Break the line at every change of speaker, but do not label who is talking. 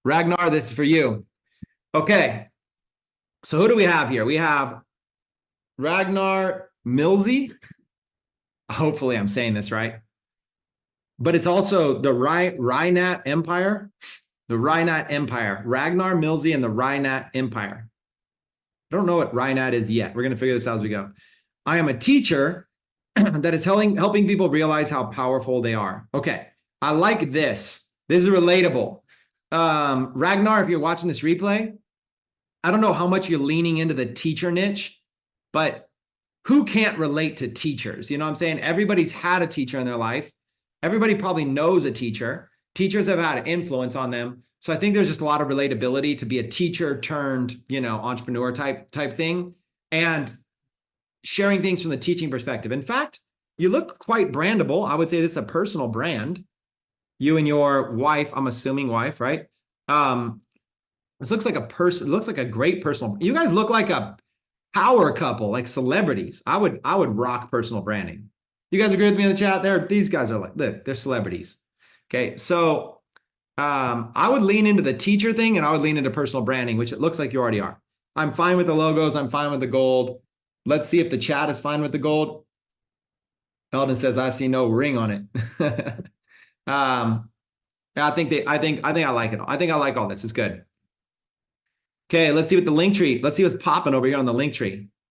Ragnar, this is for you. Okay. So who do we have here? We have Ragnar Milzi. Hopefully I'm saying this right. But it's also the Rynad Empire. The Rynad Empire. Ragnar Milzi and the Rynad Empire. I don't know what Rynad is yet. We're going to figure this out as we go. I am a teacher that is helping people realize how powerful they are. Okay. I like this. This is relatable. Ragnar, if you're watching this replay, I don't know how much you're leaning into the teacher niche, but who can't relate to teachers? You know what I'm saying? Everybody's had a teacher in their life. Everybody probably knows a teacher. Teachers have had influence on them. So I think there's just a lot of relatability to be a teacher turned, entrepreneur type thing, and sharing things from the teaching perspective. In fact, you look quite brandable. I would say this is a personal brand. You and your wife, I'm assuming wife, right? This looks like a person, looks like a great personal. You guys look like a power couple, like celebrities. I would rock personal branding. You guys agree with me in the chat? These guys are like, look, they're celebrities. Okay, so I would lean into the teacher thing, and I would lean into personal branding, which it looks like you already are. I'm fine with the logos. I'm fine with the gold. Let's see if the chat is fine with the gold. Eldon says, I see no ring on it. I think I like it. I think I like all this. It's good. Okay, let's see what the link tree. Let's see what's popping over here on the link tree.